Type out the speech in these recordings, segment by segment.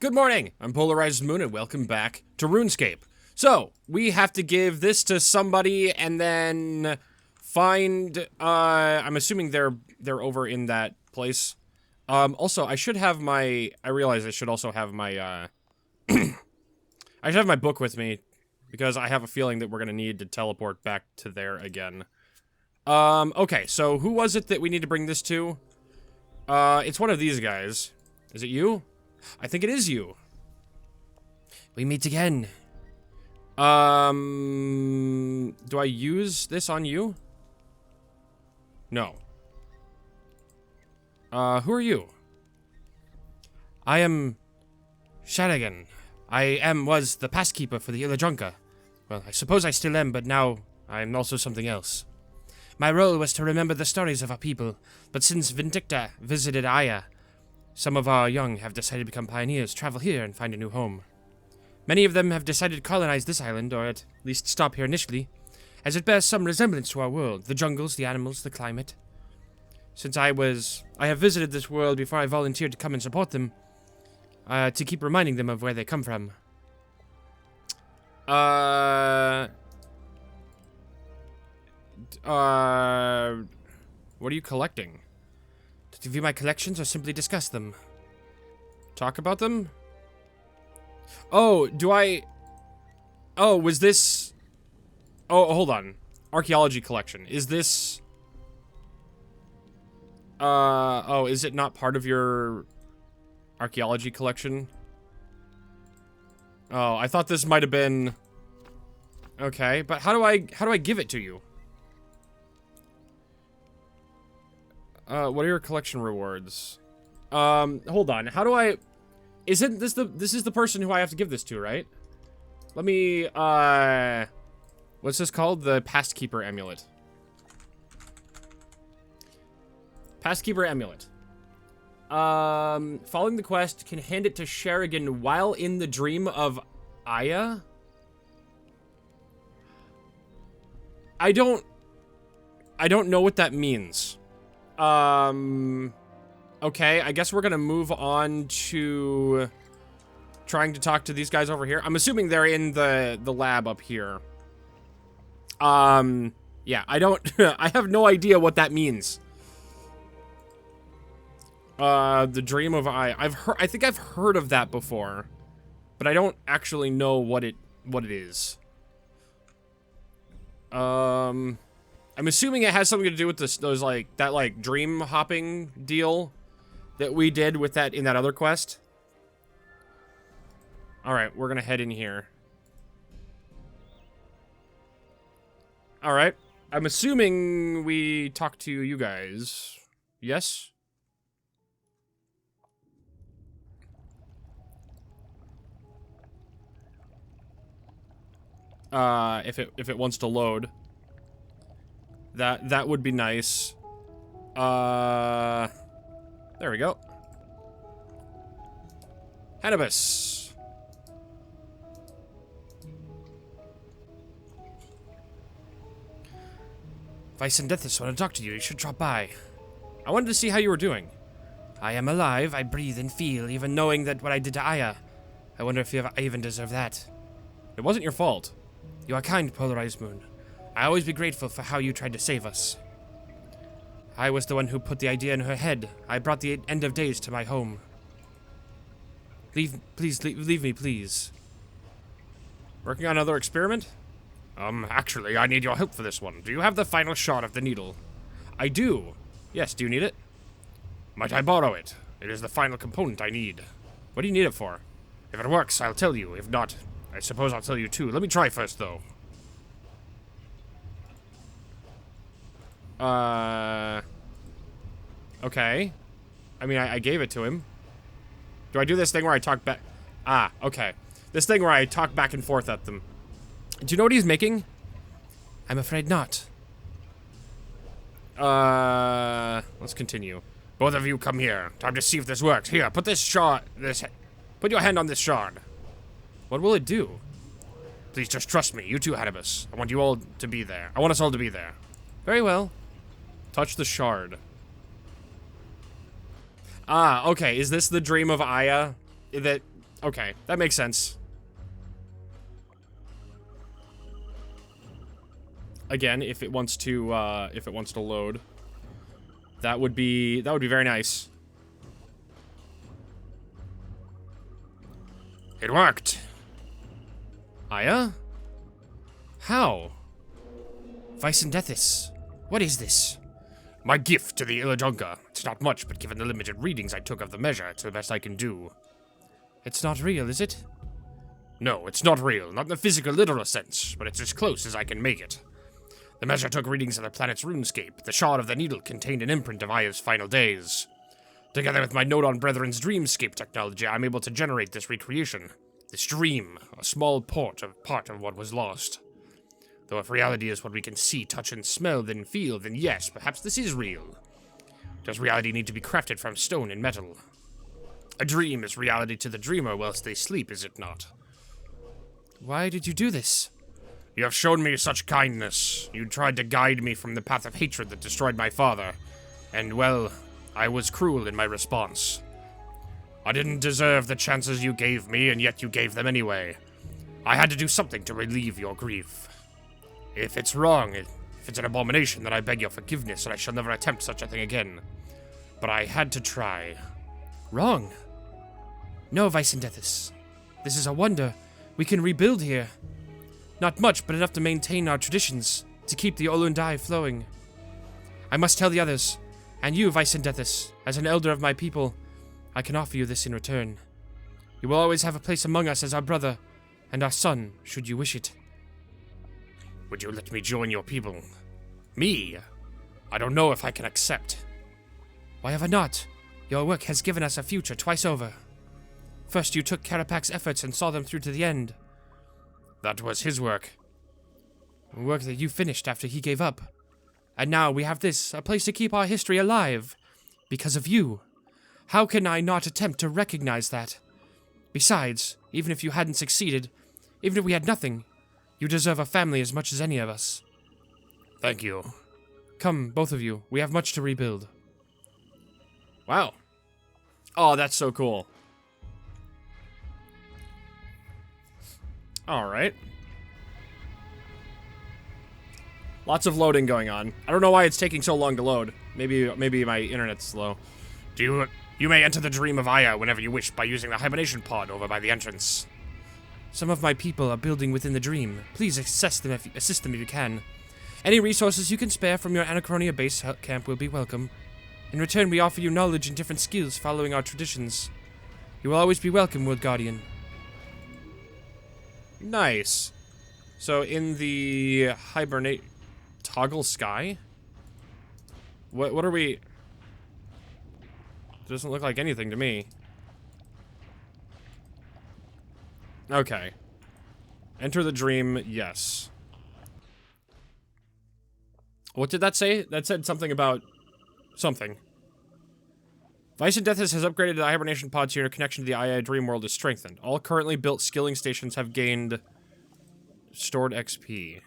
Good morning, I'm PolarizedMoon and welcome back to RuneScape. So, we have to give this to somebody and then find, I'm assuming they're over in that place. Also, I should have my, I realize I should also have my, I should have my book with me, because I have a feeling that we're gonna need to teleport back to there again. Okay, so who was it that we need to bring this to? It's one of these guys. Is it you? I think it is you. We meet again. Do I use this on you? No. Who are you? I am Shadigan. was the passkeeper for the Illadronka. Well, I suppose I still am, but now I'm also something else. My role was to remember the stories of our people, but since Vindicta visited IAIA, some of our young have decided to become pioneers, travel here, and find a new home. Many of them have decided to colonize this island, or at least stop here initially, as it bears some resemblance to our world, the jungles, the animals, the climate. Since I have visited this world before I volunteered to come and support them, to keep reminding them of where they come from. What are you collecting? To view my collections or simply discuss them? Talk about them? Oh, oh, was this... Oh, hold on. Archaeology collection. Is this... oh, is it not part of your archaeology collection? Oh, I thought this might have been... Okay, but how do I give it to you? What are your collection rewards? Hold on. How do I... Isn't this this is the person who I have to give this to, right? Let me, what's this called? The Passkeeper Amulet. Passkeeper Amulet. Following the quest, can hand it to Sharigan while in the dream of Aya? I don't know what that means. Okay, I guess we're gonna move on to trying to talk to these guys over here. I'm assuming they're in the lab up here. Yeah, I have no idea what that means. The dream of I think I've heard of that before, but I don't actually know what it is. I'm assuming it has something to do with that dream hopping deal that we did with that in that other quest. All right, we're gonna head in here. All right, I'm assuming we talk to you guys. Yes. If it wants to load. That would be nice. There we go. Hannibus. Vice and Deathis want to talk to you. You should drop by. I wanted to see how you were doing. I am alive. I breathe and feel, even knowing that what I did to Aya. I wonder if I even deserve that. It wasn't your fault. You are kind, PolarizedMoon. I always be grateful for how you tried to save us. I was the one who put the idea in her head. I brought the end of days to my home. Leave me, please. Working on another experiment? Actually, I need your help for this one. Do you have the final shot of the needle? I do. Yes, do you need it? Might I borrow it? It is the final component I need. What do you need it for? If it works, I'll tell you. If not, I suppose I'll tell you too. Let me try first, though. Okay. I mean, I gave it to him. Do I do this thing where I talk back? Ah, okay. This thing where I talk back and forth at them. Do you know what he's making? I'm afraid not. Let's continue. Both of you come here. Time to see if this works. Here, put this shard, put your hand on this shard. What will it do? Please just trust me. You too, Hannibus. I want you all to be there. I want us all to be there. Very well. Touch the shard. Ah, okay. Is this the dream of Aya? That Okay, that makes sense. Again, if it wants to load, that would be very nice. It worked. Aya? How? Vicendethis, what is this? My gift to the Illidunga. It's not much, but given the limited readings I took of the measure, it's the best I can do. It's not real, is it? No, it's not real. Not in the physical, literal sense, but it's as close as I can make it. The measure took readings of the planet's RuneScape. The shard of the needle contained an imprint of Aya's final days. Together with my Nodon Brethren's Dreamscape technology, I'm able to generate this recreation. This dream, a small part of what was lost. Though if reality is what we can see, touch, and smell, then feel, then yes, perhaps this is real. Does reality need to be crafted from stone and metal? A dream is reality to the dreamer whilst they sleep, is it not? Why did you do this? You have shown me such kindness. You tried to guide me from the path of hatred that destroyed my father. And, well, I was cruel in my response. I didn't deserve the chances you gave me, and yet you gave them anyway. I had to do something to relieve your grief. If it's wrong, if it's an abomination, then I beg your forgiveness, and I shall never attempt such a thing again. But I had to try. Wrong? No, Vicendethis. This is a wonder. We can rebuild here. Not much, but enough to maintain our traditions, to keep the Olundai flowing. I must tell the others, and you, Vicendethis, as an elder of my people, I can offer you this in return. You will always have a place among us as our brother, and our son, should you wish it. Would you let me join your people? Me? I don't know if I can accept. Why ever not? Your work has given us a future twice over. First you took Karapak's efforts and saw them through to the end. That was his work. Work that you finished after he gave up. And now we have this, a place to keep our history alive. Because of you. How can I not attempt to recognize that? Besides, even if you hadn't succeeded, even if we had nothing, you deserve a family as much as any of us. Thank you. Come, both of you. We have much to rebuild. Wow. Oh, that's so cool. Alright. Lots of loading going on. I don't know why it's taking so long to load. Maybe my internet's slow. You may enter the dream of Aya whenever you wish by using the hibernation pod over by the entrance. Some of my people are building within the dream. Please assist them if you can. Any resources you can spare from your Anachronia base camp will be welcome. In return, we offer you knowledge and different skills following our traditions. You will always be welcome, World Guardian. Nice. So in the hibernate toggle sky, what are we? Doesn't look like anything to me. Okay. Enter the dream, yes. What did that say? That said something about something. Vicendethis has upgraded the hibernation pod so your connection to the IAIA dream world is strengthened. All currently built skilling stations have gained stored XP.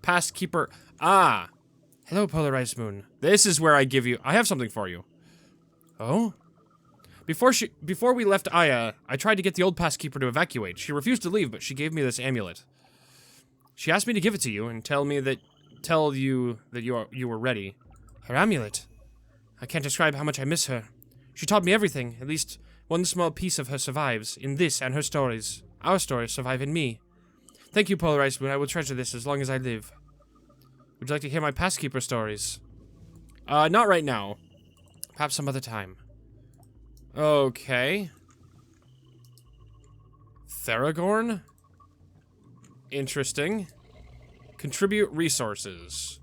Past keeper. Ah! Hello, PolarizedMoon. This is where I have something for you. Oh? Before we left Aya, I tried to get the old past keeper to evacuate. She refused to leave, but she gave me this amulet. She asked me to give it to you and tell you that you were ready. Her amulet. I can't describe how much I miss her. She taught me everything. At least one small piece of her survives in this and her stories. Our stories survive in me. Thank you, PolarizedMoon. I will treasure this as long as I live. Would you like to hear my past keeper stories? Not right now. Perhaps some other time. Okay. Theragorn? Interesting. Contribute resources.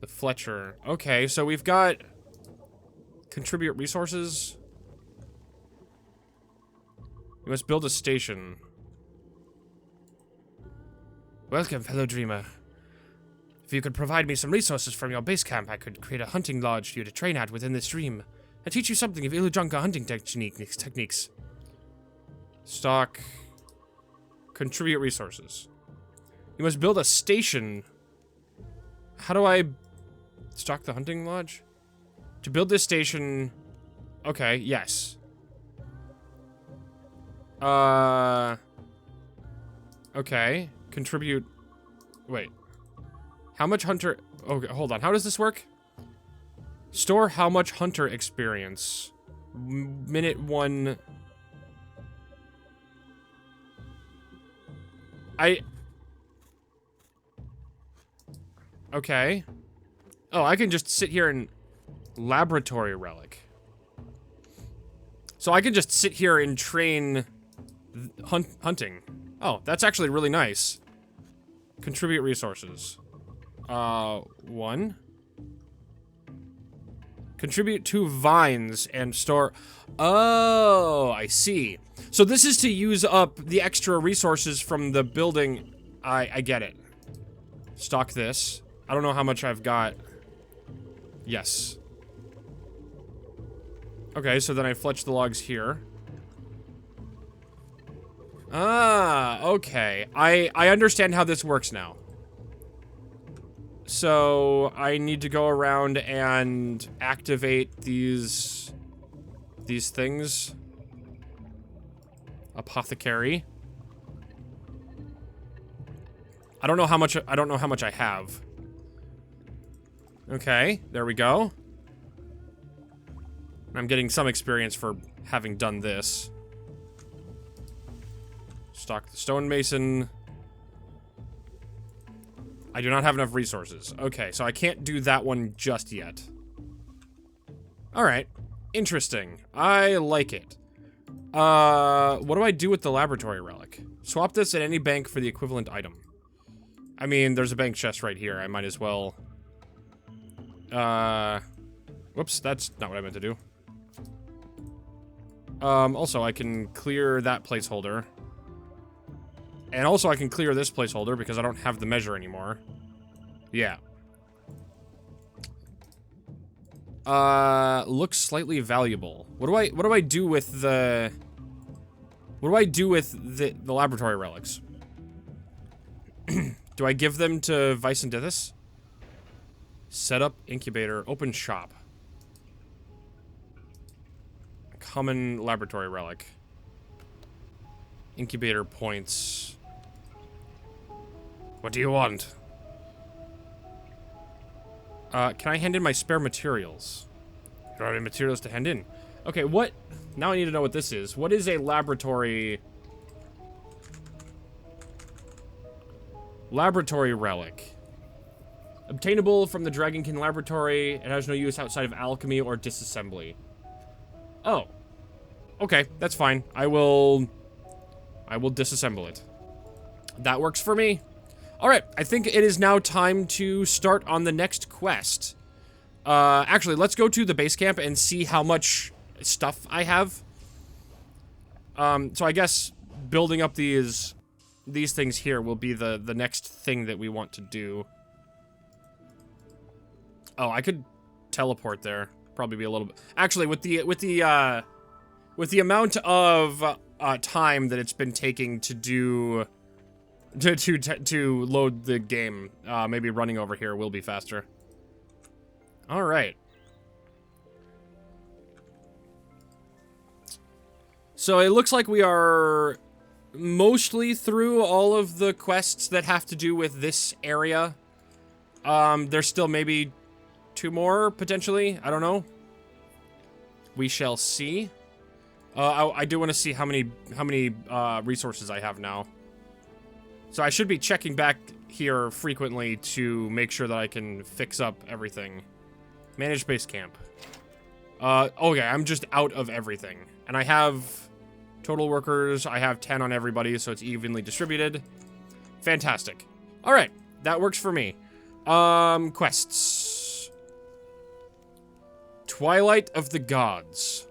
The Fletcher. Okay, so we've got... Contribute resources. We must build a station. Welcome, fellow dreamer. If you could provide me some resources from your base camp, I could create a hunting lodge for you to train at within this dream. And teach you something of Illidunga hunting techniques. Stock. Contribute resources. You must build a station. How do I stock the hunting lodge? To build this station... Okay, yes. Okay. Contribute. Wait. How much hunter... Okay, hold on. How does this work? Store how much hunter experience. Minute 1... Okay. Oh, I can just sit here and... Laboratory relic. So I can just sit here and train... hunting. Oh, that's actually really nice. Contribute resources. 1. Contribute 2 vines and store... Oh, I see. So this is to use up the extra resources from the building. I get it. Stock this. I don't know how much I've got. Yes. Okay, so then I fletch the logs here. Ah, okay. I understand how this works now. So I need to go around and activate these things. Apothecary. I don't know how much I have. Okay, there we go. I'm getting some experience for having done this. Stock the stonemason. I do not have enough resources. Okay, so I can't do that one just yet. Alright. Interesting. I like it. What do I do with the laboratory relic? Swap this at any bank for the equivalent item. I mean, there's a bank chest right here. I might as well... Whoops, that's not what I meant to do. Also, I can clear that placeholder. And also, I can clear this placeholder because I don't have the measure anymore. Yeah. Looks slightly valuable. What do I do with the... What do I do with the laboratory relics? Do I give them to Vice and Dithis? Set up incubator, open shop. Common laboratory relic. Incubator points. What do you want? Can I hand in my spare materials? You don't have any materials to hand in. Okay, what? Now I need to know what this is. What is a laboratory... Laboratory relic. Obtainable from the Dragonkin laboratory. It has no use outside of alchemy or disassembly. Oh. Okay, that's fine. I will disassemble it. That works for me. Alright, I think it is now time to start on the next quest. Actually, let's go to the base camp and see how much stuff I have. So I guess building up these things here will be the next thing that we want to do. Oh, I could teleport there. Probably be a little bit... Actually, with the amount of time that it's been taking to do... To load the game, maybe running over here will be faster. Alright. So it looks like we are mostly through all of the quests that have to do with this area. There's still maybe 2 more, potentially. I don't know. We shall see. I do want to see how many resources I have now. So I should be checking back here frequently to make sure that I can fix up everything. Manage base camp. Okay, I'm just out of everything. And I have total workers. I have 10 on everybody, so it's evenly distributed. Fantastic. All right, that works for me. Quests. Twilight of the Gods.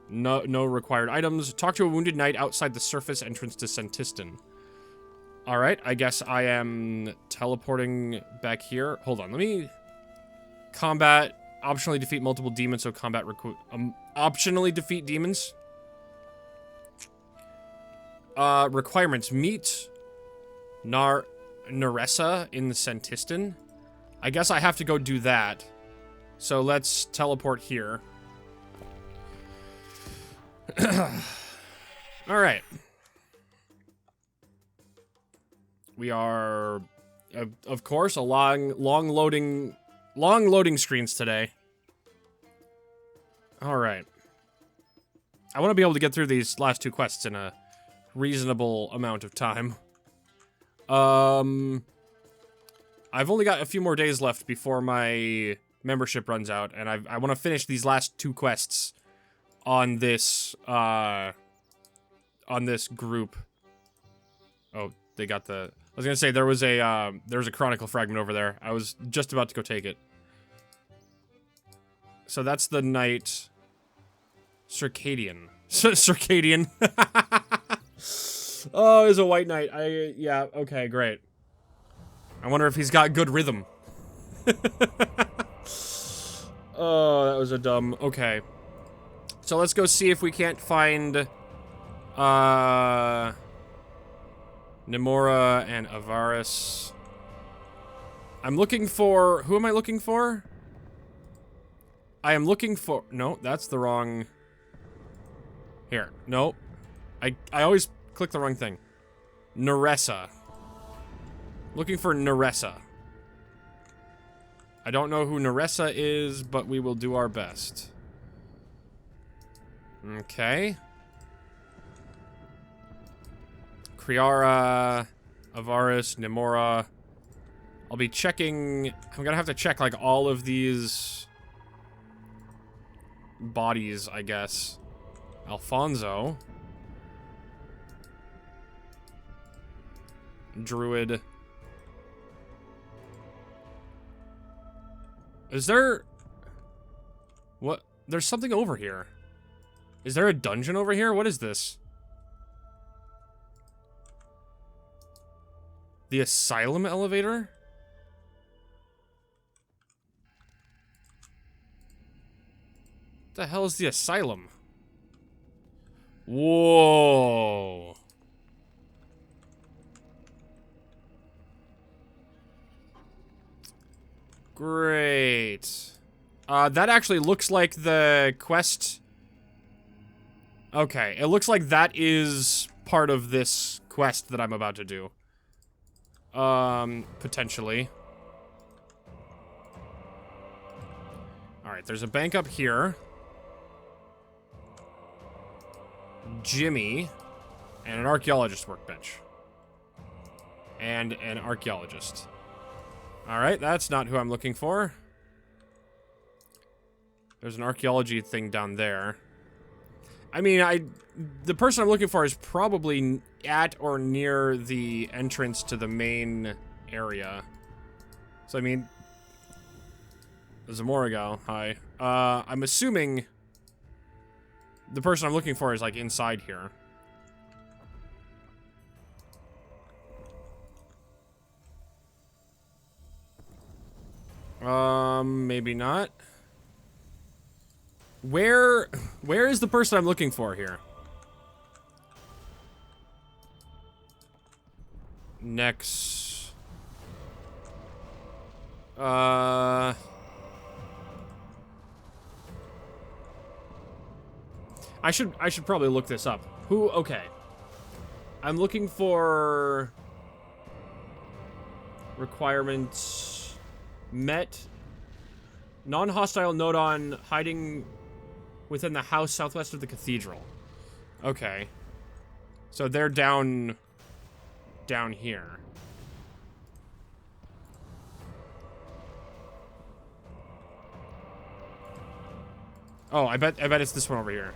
No required items. Talk to a wounded knight outside the surface entrance to Sentistan. Alright, I guess I am teleporting back here. Hold on, let me... Combat. Optionally defeat multiple demons, so combat optionally defeat demons. Requirements. Meet Naressa in the Sentistan. I guess I have to go do that. So let's teleport here. Alright. We are, of course, a long loading screens today. Alright. I want to be able to get through these last two quests in a reasonable amount of time. I've only got a few more days left before my membership runs out, and I want to finish these last two quests on this group. Oh, they got the... I was gonna say, there was a chronicle fragment over there. I was just about to go take it. So that's the night... Circadian. Circadian. Oh, it's a white knight. Yeah, okay, great. I wonder if he's got good rhythm. Oh, that was a dumb... Okay. So let's go see if we can't find... Nemora and Avaris. I'm looking for... Who am I looking for? I am looking for... No, that's the wrong... Here. No. I always click the wrong thing. Neressa. Looking for Neressa. I don't know who Neressa is, but we will do our best. Okay. Kriara, Avaris, Nemora. I'll be checking... I'm gonna have to check, like, all of these... bodies, I guess. Alfonso. Druid. Is there... What? There's something over here. Is there a dungeon over here? What is this? The asylum elevator? What the hell is the asylum? Whoa. Great. That actually looks like the quest. Okay, it looks like that is part of this quest that I'm about to do. Potentially. Alright, there's a bank up here. Jimmy. And an archaeologist workbench. And an archaeologist. Alright, that's not who I'm looking for. There's an archaeology thing down there. I mean, the person I'm looking for is probably at or near the entrance to the main area. So, I mean... Zamorigal, hi. I'm assuming the person I'm looking for is, like, inside here. Maybe not. Where is the person I'm looking for here? Next. I should probably look this up. Okay. I'm looking for requirements met. Non-hostile Nodon hiding within the house southwest of the cathedral. Okay. So they're down here. Oh, I bet it's this one over here.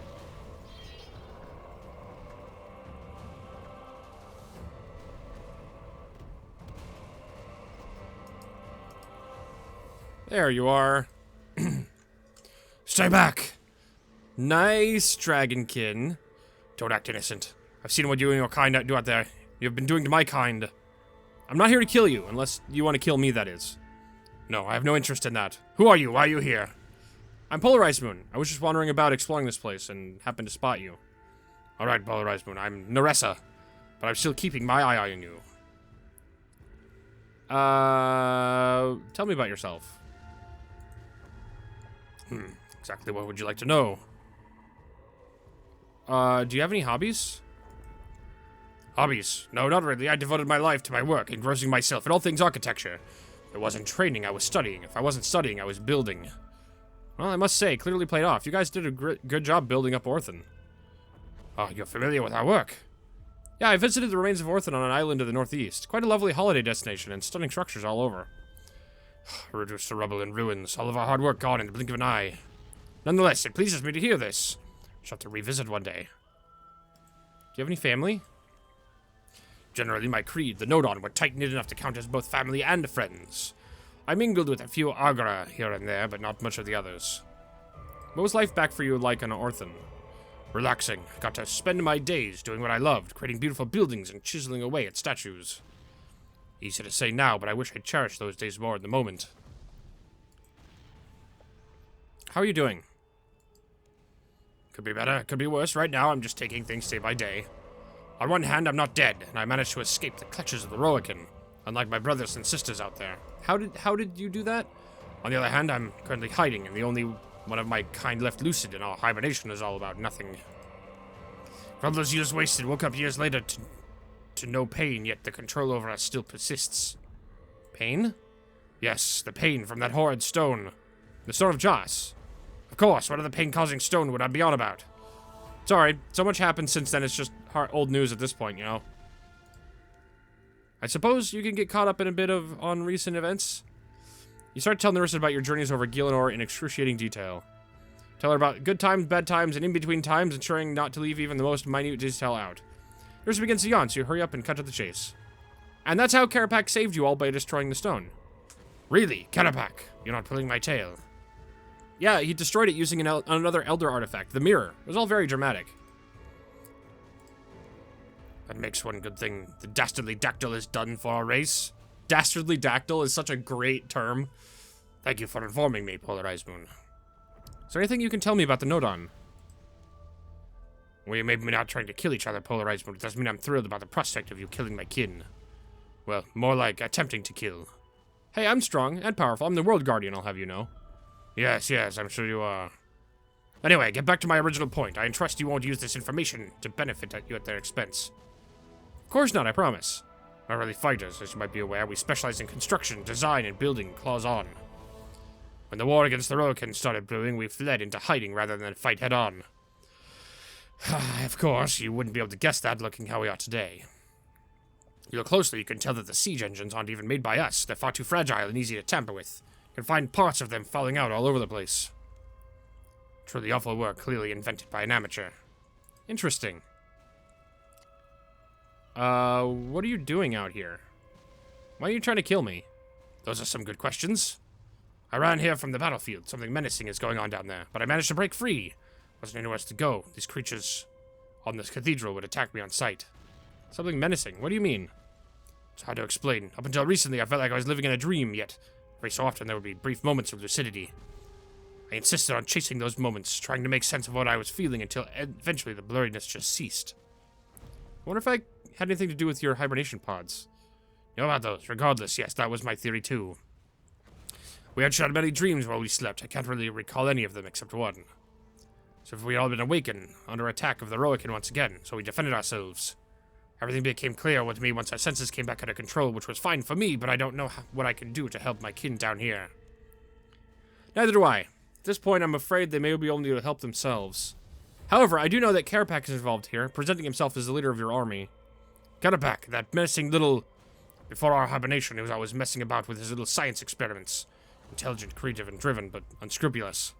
There you are. Stay back! Nice, Dragonkin. Don't act innocent. I've seen what you and your kind do out there. You've been doing to my kind. I'm not here to kill you, unless you want to kill me, that is. No, I have no interest in that. Who are you? Why are you here? I'm PolarizedMoon. I was just wandering about exploring this place and happened to spot you. Alright, PolarizedMoon, I'm Neressa, but I'm still keeping my eye on you. Tell me about yourself. Exactly what would you like to know? Do you have any hobbies? Hobbies? No, not really. I devoted my life to my work, engrossing myself in all things architecture. If it wasn't training, I was studying. If I wasn't studying, I was building. Well, I must say, clearly played off. You guys did a good job building up Orthan. Oh, you're familiar with our work? Yeah, I visited the remains of Orthan on an island to the northeast. Quite a lovely holiday destination and stunning structures all over. Reduced to rubble and ruins. All of our hard work gone in the blink of an eye. Nonetheless, it pleases me to hear this. Shall have to revisit one day. Do you have any family? Generally, my creed, the Nodon, were tight-knit enough to count as both family and friends. I mingled with a few Agra here and there, but not much of the others. What was life back for you like on Orthan? Relaxing. Got to spend my days doing what I loved, creating beautiful buildings and chiseling away at statues. Easy to say now, but I wish I'd cherished those days more in the moment. How are you doing? Could be better, could be worse. Right now, I'm just taking things day by day. On one hand, I'm not dead, and I managed to escape the clutches of the Roakin, unlike my brothers and sisters out there. How did you do that? On the other hand, I'm currently hiding, and the only one of my kind left lucid, and our hibernation is all about nothing. From those years wasted, woke up years later to no pain, yet the control over us still persists. Pain? Yes, the pain from that horrid stone. The Stone of Joss. Of course, what other pain-causing stone would I be on about? Sorry, so much happened since then, it's just old news at this point, you know? I suppose you can get caught up in a bit on recent events. You start telling Nerissa about your journeys over Gielinor in excruciating detail. Tell her about good times, bad times, and in-between times, ensuring not to leave even the most minute detail out. Nerissa begins to yawn, so you hurry up and cut to the chase. And that's how Karapak saved you all by destroying the stone. Really? Karapak? You're not pulling my tail. Yeah, he destroyed it using another Elder artifact, the Mirror. It was all very dramatic. That makes one good thing. The dastardly dactyl is done for our race. Dastardly dactyl is such a great term. Thank you for informing me, PolarizedMoon. Is there anything you can tell me about the Nodon? We may be not trying to kill each other, PolarizedMoon. It doesn't mean I'm thrilled about the prospect of you killing my kin. Well, more like attempting to kill. Hey, I'm strong and powerful. I'm the World Guardian, I'll have you know. Yes, I'm sure you are. Anyway, get back to my original point. I entrust you won't use this information to benefit you at their expense. Of course not, I promise. We're really fighters, as you might be aware. We specialize in construction, design, and building claws on. When the war against the Roakin started brewing, we fled into hiding rather than fight head-on. Of course, you wouldn't be able to guess that looking how we are today. You look closely, you can tell that the siege engines aren't even made by us. They're far too fragile and easy to tamper with. You can find parts of them falling out all over the place. Truly awful work, clearly invented by an amateur. Interesting. What are you doing out here? Why are you trying to kill me? Those are some good questions. I ran here from the battlefield. Something menacing is going on down there, but I managed to break free. Wasn't anywhere else to go. These creatures on this cathedral would attack me on sight. Something menacing? What do you mean? It's hard to explain. Up until recently, I felt like I was living in a dream, yet every so often there would be brief moments of lucidity. I insisted on chasing those moments, trying to make sense of what I was feeling until eventually the blurriness just ceased. I wonder if I had anything to do with your hibernation pods. You know about those? Regardless, yes, that was my theory too. We had shot many dreams while we slept. I can't really recall any of them except one. So if we had all been awakened, under attack of the Roakin once again, so we defended ourselves. Everything became clear with me once our senses came back under control, which was fine for me, but I don't know what I can do to help my kin down here. Neither do I. At this point, I'm afraid they may be able to help themselves. However, I do know that Karapak is involved here, presenting himself as the leader of your army. Karapak, that menacing little... Before our hibernation, he was always messing about with his little science experiments. Intelligent, creative, and driven, but unscrupulous.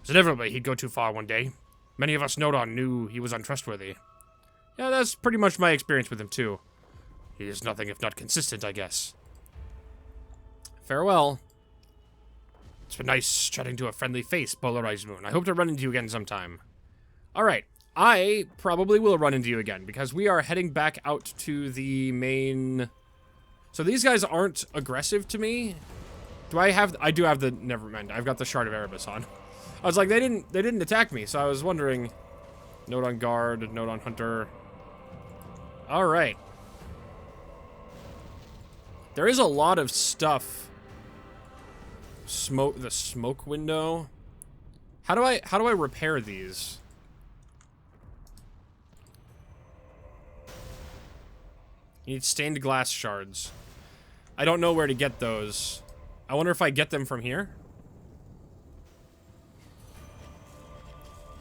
It was inevitable he'd go too far one day. Many of us Nodon knew he was untrustworthy. Yeah, that's pretty much my experience with him, too. He is nothing if not consistent, I guess. Farewell. It's been nice chatting to a friendly face, PolarizedMoon. I hope to run into you again sometime. Alright, I probably will run into you again, because we are heading back out to the main... So these guys aren't aggressive to me. I do have the... Never mind, I've got the Shard of Erebus on. I was like, they didn't attack me, so I was wondering... Note on guard, note on hunter. Alright. There is a lot of stuff. The smoke window. How do I repair these? You need stained glass shards. I don't know where to get those. I wonder if I get them from here?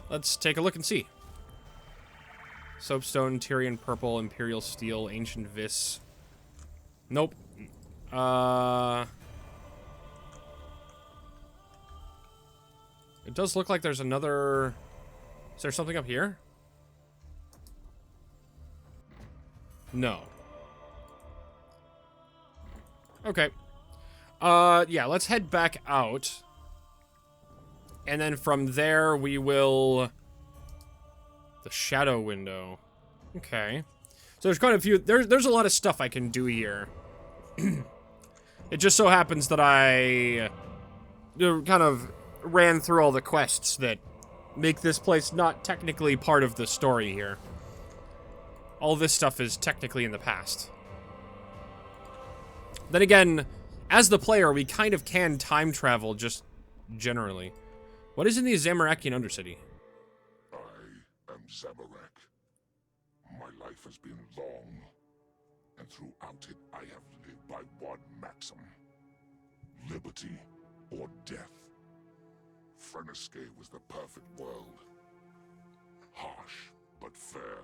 Let's take a look and see. Soapstone, Tyrian Purple, Imperial Steel, Ancient Vis. Nope. It does look like there's another... Is there something up here? No. Okay. Yeah, let's head back out. And then from there, we will... The shadow window. Okay. So there's quite a few... There's a lot of stuff I can do here. It just so happens that I... kind of ran through all the quests that make this place not technically part of the story here. All this stuff is technically in the past. Then again, as the player, we kind of can time travel just generally. What is in the Zamorakian Undercity? I am Zamorak. My life has been long, and throughout it I have lived by one maxim. Liberty or death. RuneScape was the perfect world. Harsh, but fair.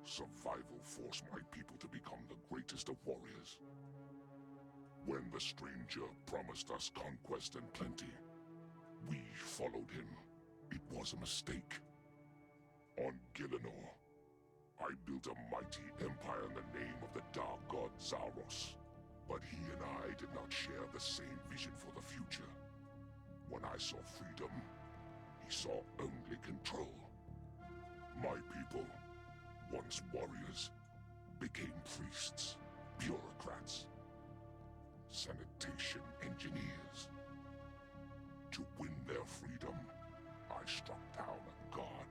Survival forced my people to become the greatest of warriors. When the stranger promised us conquest and plenty, we followed him. It was a mistake. On Gielinor, I built a mighty empire in the name of the dark god Zaros. But he and I did not share the same vision for the future. When I saw freedom, he saw only control. My people, once warriors, became priests, bureaucrats, sanitation engineers. To win their freedom, I struck down a god.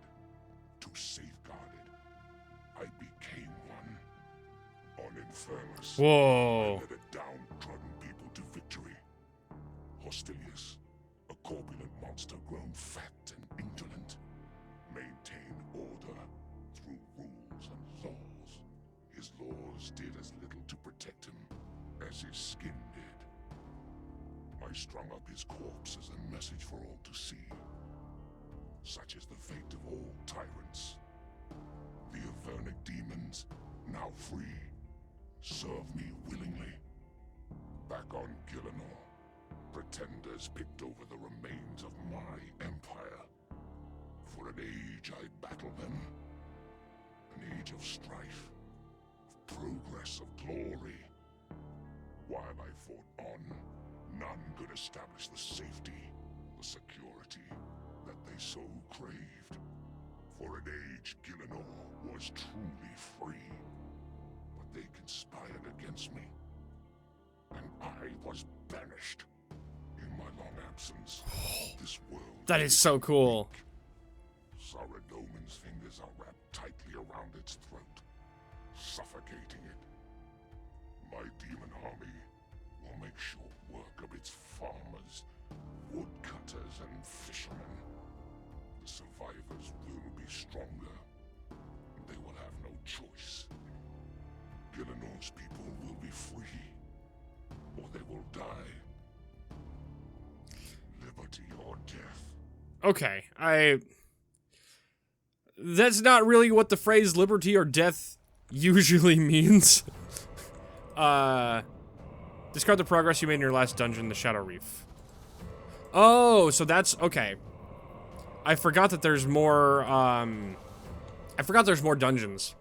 To safeguard it, I became one. On Infernus, Whoa. I led a downtrodden people to victory. Hostilius, a corpulent monster grown fat and indolent, maintained order through rules and laws. His laws did as little to protect him as his skin did. I strung up his corpse as a message for all to see. Such is the fate of all tyrants. The Avernic demons, now free, serve me willingly. Back on Gielinor, pretenders picked over the remains of my empire. For an age I battled them. An age of strife, of progress, of glory. While I fought on, none could establish the safety, the security that they so craved. For an age, Gielinor was truly free. But they conspired against me, and I was banished. In my long absence, this world... That is so cool. Saradomin's fingers are wrapped tightly around its throat, suffocating it. My demon army will make short work of its farmers, woodcutters, and fishermen. The survivors will be stronger. They will have no choice. Gielinor's people will be free, or they will die. Liberty or death. Okay, that's not really what the phrase liberty or death usually means. Discard the progress you made in your last dungeon, the Shadow Reef. Oh, so that's... Okay. I forgot that there's more, I forgot there's more dungeons.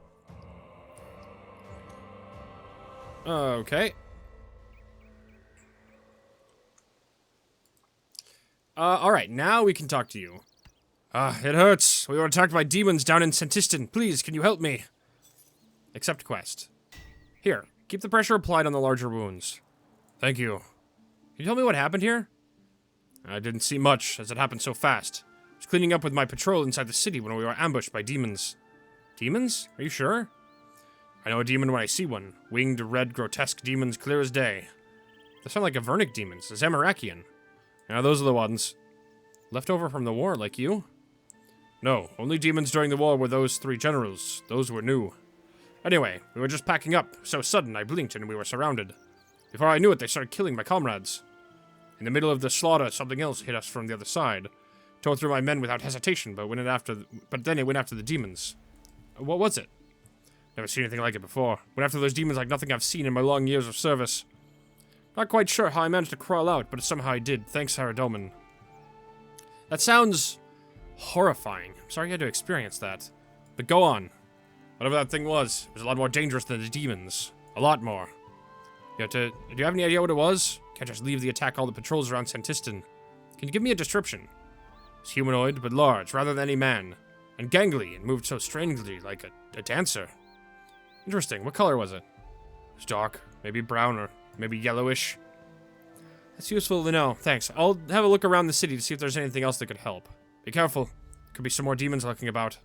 Okay. Alright, now we can talk to you. It hurts. We were attacked by demons down in Santistan. Please, can you help me? Accept quest. Here, keep the pressure applied on the larger wounds. Thank you. Can you tell me what happened here? I didn't see much, as it happened so fast. I was cleaning up with my patrol inside the city when we were ambushed by demons. Demons? Are you sure? I know a demon when I see one. Winged, red, grotesque demons clear as day. They sound like Avernic demons, the Zamorakian. Now those are the ones. Left over from the war, like you? No, only demons during the war were those 3 generals. Those were new. Anyway, we were just packing up. So sudden, I blinked and we were surrounded. Before I knew it, they started killing my comrades. In the middle of the slaughter, something else hit us from the other side. Tore through my men without hesitation, but then it went after the demons. What was it? Never seen anything like it before. Went after those demons like nothing I've seen in my long years of service. Not quite sure how I managed to crawl out, but somehow I did. Thanks, Haradoman. That sounds horrifying. I'm sorry you had to experience that. But go on. Whatever that thing was, it was a lot more dangerous than the demons. A lot more. Do you have any idea what it was? Can't just leave the attack all the patrols around Santistan. Can you give me a description? It's humanoid, but large, rather than any man. And gangly, and moved so strangely, like a dancer. Interesting. What color was it? It was dark. Maybe brown, or maybe yellowish. That's useful to know. Thanks. I'll have a look around the city to see if there's anything else that could help. Be careful. Could be some more demons lurking about.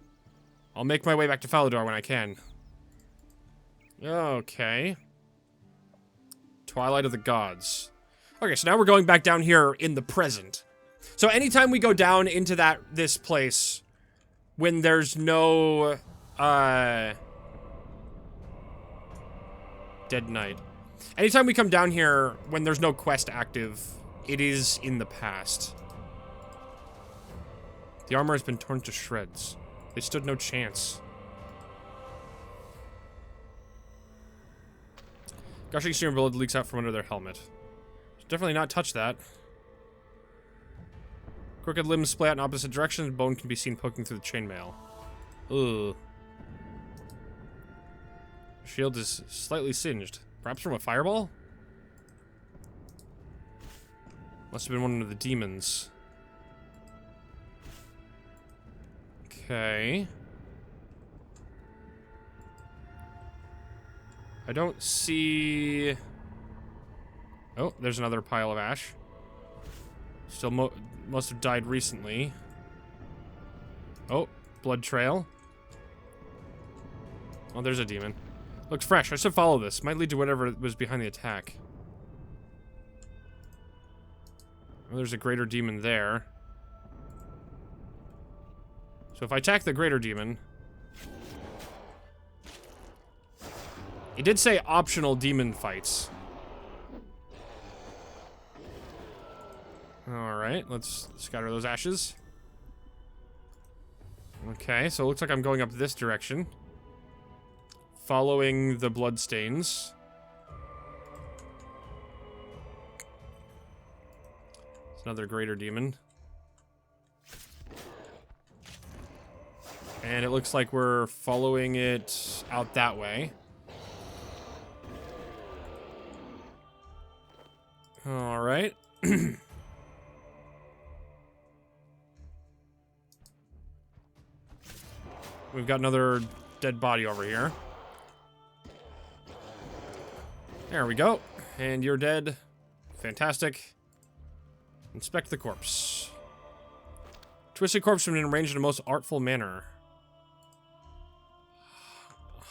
I'll make my way back to Falador when I can. Okay. Twilight of the Gods. Okay, so now we're going back down here in the present. So anytime we go down into this place, when there's no, Dead Knight. Anytime we come down here, when there's no quest active, it is in the past. The armor has been torn to shreds. They stood no chance. Gushing serum blood leaks out from under their helmet. Should definitely not touch that. Crooked limbs splay out in opposite directions. Bone can be seen poking through the chainmail. Ugh. Shield is slightly singed. Perhaps from a fireball? Must have been one of the demons. Okay. I don't see... Oh, there's another pile of ash. Still must have died recently. Oh, blood trail. Oh, there's a demon. Looks fresh. I should follow this. Might lead to whatever was behind the attack. Oh, there's a greater demon there. So if I attack the greater demon... It did say optional demon fights. Alright, let's scatter those ashes. Okay, so it looks like I'm going up this direction. Following the bloodstains. It's another greater demon. And it looks like we're following it out that way. Alright. We've got another dead body over here. There we go. And you're dead. Fantastic. Inspect the corpse. Twisted corpse has been arranged in a most artful manner.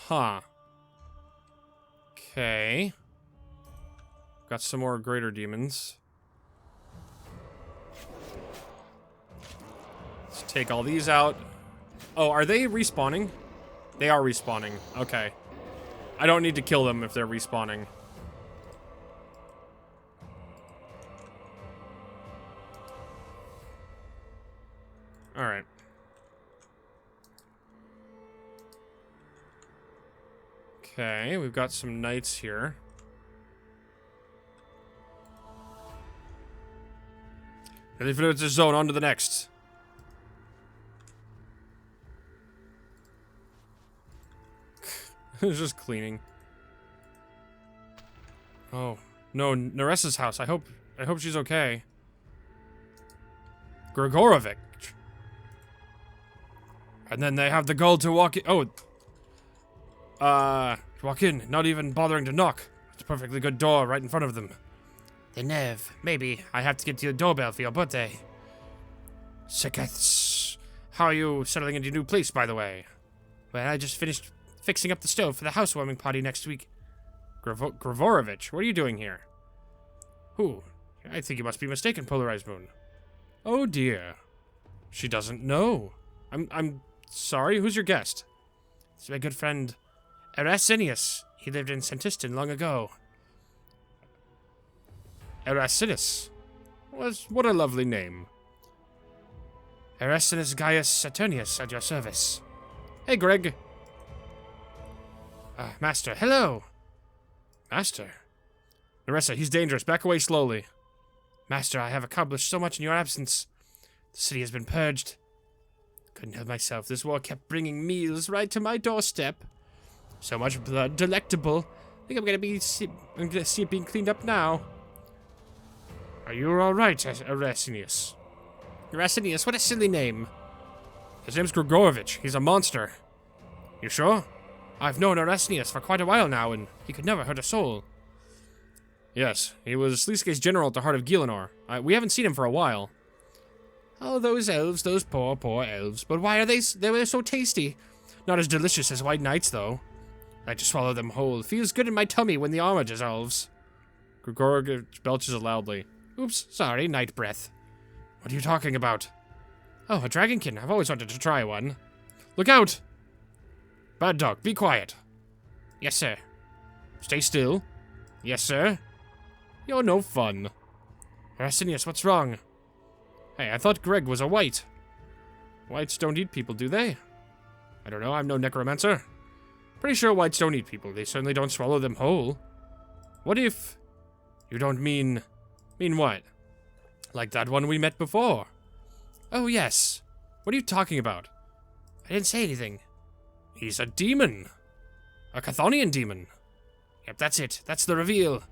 Huh. Okay. Got some more greater demons. Let's take all these out. Oh, are they respawning? They are respawning. Okay. I don't need to kill them if they're respawning. Alright. Okay, we've got some knights here. Ready for the zone, on to the next. It's just cleaning. Oh no, Naressa's house. I hope she's okay. Grigorovich. And then they have the gall to walk in. Oh, walk in, not even bothering to knock. It's a perfectly good door right in front of them. The nerve. Maybe I have to get to your doorbell for your birthday. Sekeths. How are you settling into your new place, by the way? Well, I just finished fixing up the stove for the housewarming party next week. Grigorovich, what are you doing here? Who? I think you must be mistaken, PolarizedMoon. Oh dear. She doesn't know. I'm sorry, who's your guest? It's my good friend, Erasinius. He lived in Centiston long ago. Erasinius. What a lovely name. Erasinus Gaius Saturnius at your service. Hey, Greg. Master, hello. Master? Nerissa, he's dangerous. Back away slowly. Master, I have accomplished so much in your absence. The city has been purged. Couldn't help myself. This war kept bringing meals right to my doorstep. So much blood, delectable. I think I'm gonna see it being cleaned up now. Are you alright, Erasinius? Erasinius, what a silly name. His name's Grigorovich. He's a monster. You sure? I've known Erasinius for quite a while now, and he could never hurt a soul. Yes, he was Sleeske's general at the heart of Gielinor. We haven't seen him for a while. Oh, those elves, those poor, poor elves. But why are they were so tasty? Not as delicious as white knights, though. I like to swallow them whole. Feels good in my tummy when the armor dissolves. Grigorovich belches loudly. Oops, sorry, night breath. What are you talking about? Oh, a dragonkin. I've always wanted to try one. Look out! Bad dog, be quiet. Yes, sir. Stay still. Yes, sir. You're no fun. Erasinius, what's wrong? Hey, I thought Greg was a white. Whites don't eat people, do they? I don't know, I'm no necromancer. Pretty sure whites don't eat people. They certainly don't swallow them whole. What if... You don't mean... Mean what? Like that one we met before. Oh, yes. What are you talking about? I didn't say anything. He's a demon. A Chthonian demon. Yep, that's it. That's the reveal.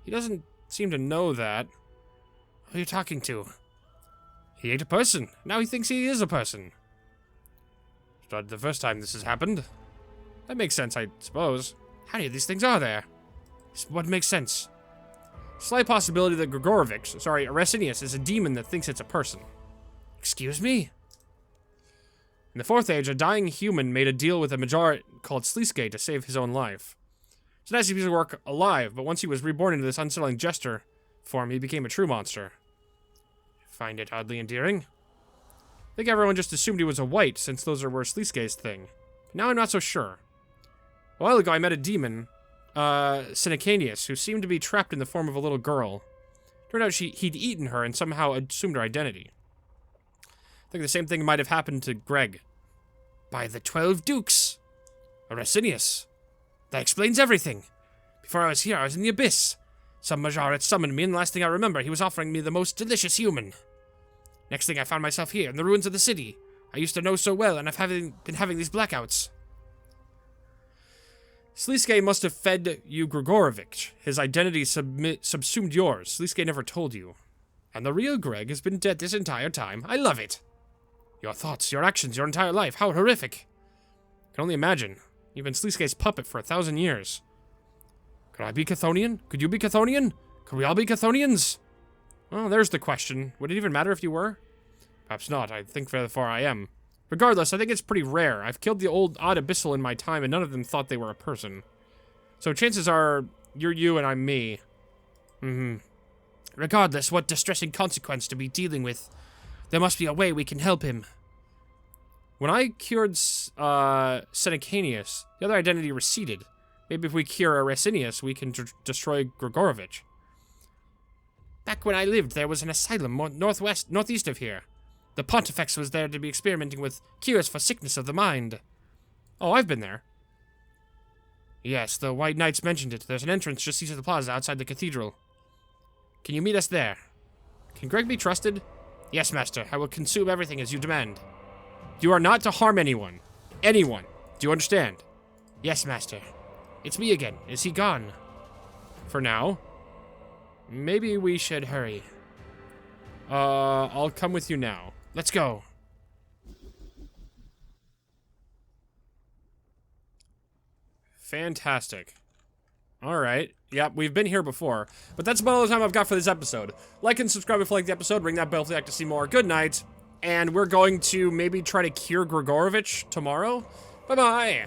He doesn't seem to know that. Who are you talking to? He ain't a person. Now he thinks he is a person. It's not the first time this has happened. That makes sense, I suppose. How many of these things are there? What makes sense? Slight possibility that Erasinius is a demon that thinks it's a person. Excuse me? In the Fourth Age, a dying human made a deal with a Major called Sleeske to save his own life. It's a nice piece of work alive, but once he was reborn into this unsettling jester form, he became a true monster. Find it oddly endearing? I think everyone just assumed he was a white, since those were Sleeske's thing. Now I'm not so sure. A while ago, I met a demon, Senecanius, who seemed to be trapped in the form of a little girl. Turned out he'd eaten her and somehow assumed her identity. I think the same thing might have happened to Greg. By the 12 Dukes! Erasinius. That explains everything. Before I was here, I was in the abyss. Some Major had summoned me, and the last thing I remember, he was offering me the most delicious human. Next thing, I found myself here, in the ruins of the city. I used to know so well, and I've been having these blackouts. Sleeske must have fed you Grigorovich. His identity subsumed yours. Sleeske never told you. And the real Greg has been dead this entire time. I love it. Your thoughts, your actions, your entire life. How horrific. I can only imagine. You've been Sleeske's puppet for 1,000 years. Could I be Chthonian? Could you be Chthonian? Could we all be Chthonians? Well, there's the question. Would it even matter if you were? Perhaps not. I think therefore I am. Regardless, I think it's pretty rare. I've killed the old odd abyssal in my time, and none of them thought they were a person. So chances are, you're you and I'm me. Regardless, what distressing consequence to be dealing with. There must be a way we can help him. When I cured Senecanius, the other identity receded. Maybe if we cure Erasinius, we can destroy Grigorovich. Back when I lived, there was an asylum northeast of here. The Pontifex was there to be experimenting with cures for sickness of the mind. Oh, I've been there. Yes, the White Knights mentioned it. There's an entrance just east of the plaza outside the cathedral. Can you meet us there? Can Greg be trusted? Yes, Master. I will consume everything as you demand. You are not to harm anyone. Anyone. Do you understand? Yes, Master. It's me again. Is he gone? For now. Maybe we should hurry. I'll come with you now. Let's go. Fantastic. Alright. Yep, we've been here before. But that's about all the time I've got for this episode. Like and subscribe if you like the episode. Ring that bell if you'd like to see more. Good night. And we're going to maybe try to cure Grigorovich tomorrow. Bye-bye.